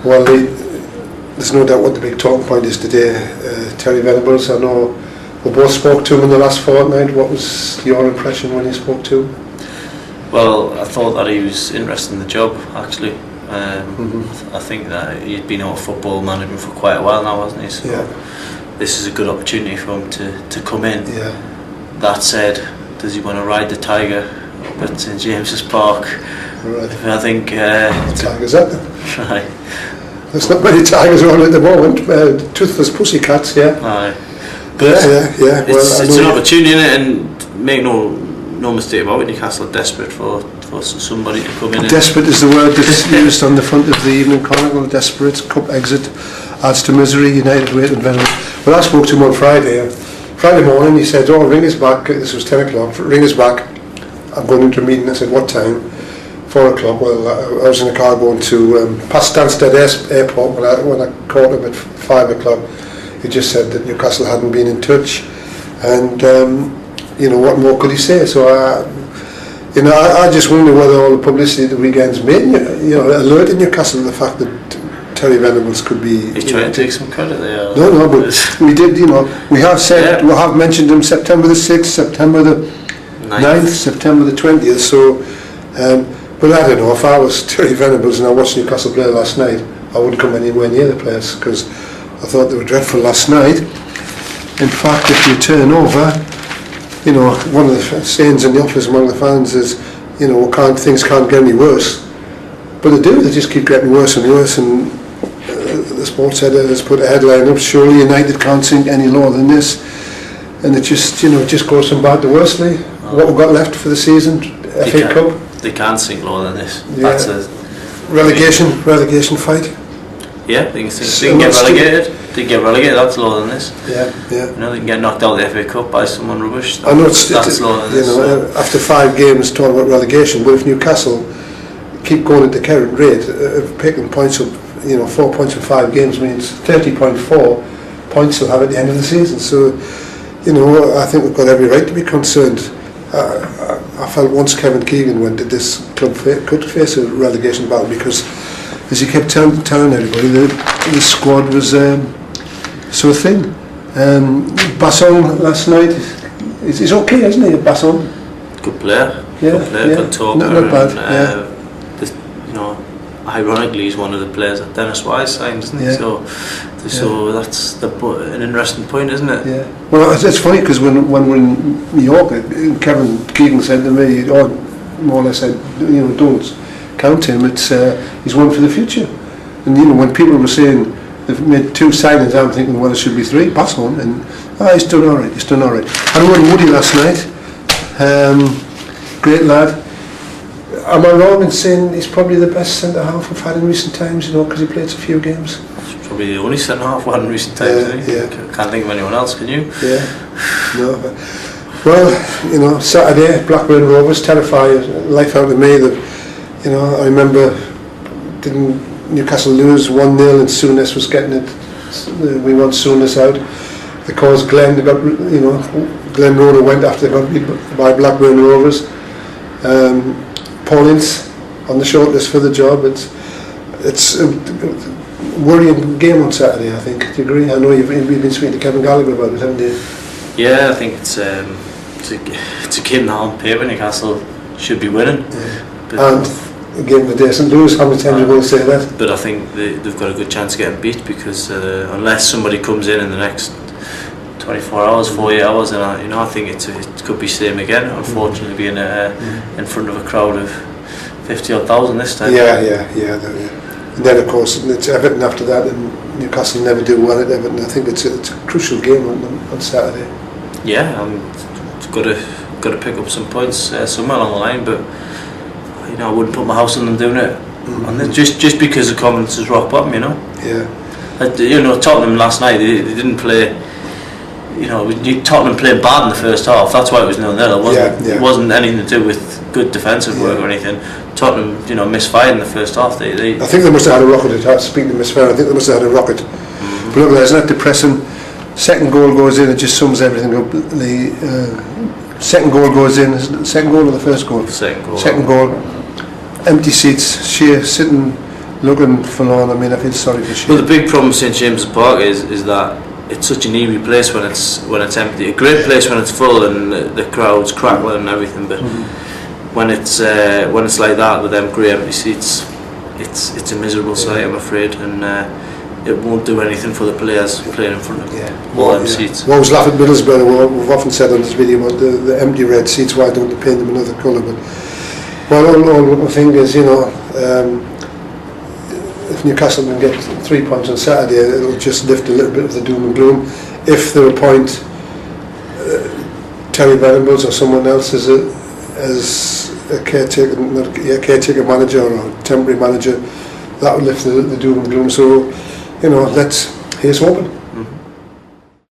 Well, there's no doubt what the big talking point is today. Terry Venables, I know we both spoke to him in the last fortnight. What was your impression when you spoke to him? Well, I thought that he was interested in the job, actually. I think that he'd been out of football management for quite a while now, hasn't he? So this is a good opportunity for him to come in. Yeah. That said, does he want to ride the tiger up at St James's Park? Right. I think tigers out there. Right. There's not many tigers around at the moment. Toothless pussycats, yeah. Aye. But yeah. It's an opportunity, and make no mistake about it, Newcastle are desperate for somebody to come in. Desperate is the word that's used on the front of the Evening Chronicle. Desperate, cup exit, adds to misery, United waiting Venables. Well, I spoke to him on Friday morning. He said, ring us back. This was 10 o'clock, ring us back. I'm going into a meeting. I said, what time? 4 o'clock. Well, I was in a car going to past Stansted Airport when I called him at 5 o'clock. He just said that Newcastle hadn't been in touch, and what more could he say? So I just wonder whether all the publicity the weekend's made alerted Newcastle to the fact that Terry Venables could be. He's trying to take some credit there. No, but we did. We have said we have mentioned him September the 6th, September the 9th, September the 20th. So. But I don't know, if I was Terry Venables and I watched Newcastle play last night, I wouldn't come anywhere near the place, because I thought they were dreadful last night. In fact, if you turn over, one of the sayings in the office among the fans is, things can't get any worse. But they do, they just keep getting worse and worse, and the sports editor has put a headline up, surely United can't sink any lower than this. And it just goes from bad to worse. What we've got left for the season, FA Cup. They can't sink lower than this. Yeah. That's a relegation fight. Yeah, they can get relegated. They can get relegated. That's lower than this. Yeah. They can get knocked out of the FA Cup by someone rubbish. I know that's lower than this. After 5 games talking about relegation, but if Newcastle keep going at the current rate of picking points up, 4 points in 5 games means 30.4 points they'll have at the end of the season. So, I think we've got every right to be concerned. I felt once Kevin Keegan went that this club could face a relegation battle, because, as he kept telling everybody, the squad was so thin. Basson last night, he's okay, isn't he, Basson? Good player. Good talker. Not bad. Ironically, he's one of the players that Dennis Wise signed, isn't he? So that's an interesting point, isn't it? Yeah. Well, it's funny, because when we're in New York, Kevin Keegan said to me, more or less said, don't count him. It's he's one for the future. And when people were saying they've made 2 signings, I'm thinking, well, it should be 3. Basson, and he's done all right. I won Woody last night. Great lad. Am I wrong in saying he's probably the best centre half we've had in recent times? Because he played a few games. He's probably the only centre half we had in recent times. Can't think of anyone else. Can you? Yeah. No. Well, Saturday, Blackburn Rovers terrified life out of me. That I remember, didn't Newcastle lose 1-0 and Souness was getting it? We want Souness out. Because Glenn Roeder went after they got beat by Blackburn Rovers. Paulins on the shortlist for the job. It's a worrying game on Saturday, I think. Do you agree? I know you've been speaking to Kevin Gallagher about it, haven't you? Yeah, I think it's a game that on paper Newcastle should be winning. Yeah. And a game that they doesn't lose. How many times are you going to say that? But I think they've got a good chance of getting beat, because unless somebody comes in the next 24 hours, 48 hours, and I think it could be same again. Unfortunately, being in front of a crowd of 50,000 this time. Yeah. And then of course it's Everton after that, and Newcastle never do well at Everton. I think it's a crucial game on Saturday. Yeah, it's got to pick up some points somewhere along the line, but I wouldn't put my house on them doing it. And just because the confidence is rock bottom, Yeah. Tottenham last night, they didn't play. Tottenham played bad in the first half. That's why it was 0-0. It wasn't anything to do with good defensive work or anything. Tottenham, misfired in the first half. I think they must have had a rocket attack. Speaking of misfire, I think they must have had a rocket. But look, isn't that depressing? Second goal goes in, it just sums everything up. The second goal goes in. Is it the second goal or the first goal? Second goal. Second goal. Empty seats. Sheer sitting looking forlorn. I mean, I feel sorry for Shane. Well, the big problem with St James's Park is that it's such an eerie place when it's empty. A great place when it's full and the crowd's crackling and everything, but when it's like that with them grey empty seats, it's a miserable sight, I'm afraid, and it won't do anything for the players playing in front of all them seats. We always laugh at Middlesbrough. We've often said on this video about the empty red seats. Why don't they paint them another colour? But all the thing is, if Newcastle can get 3 points on Saturday, it'll just lift a little bit of the doom and gloom. If they appoint Terry Venables or someone else as a caretaker manager or a temporary manager, that will lift the doom and gloom. So, here's hoping.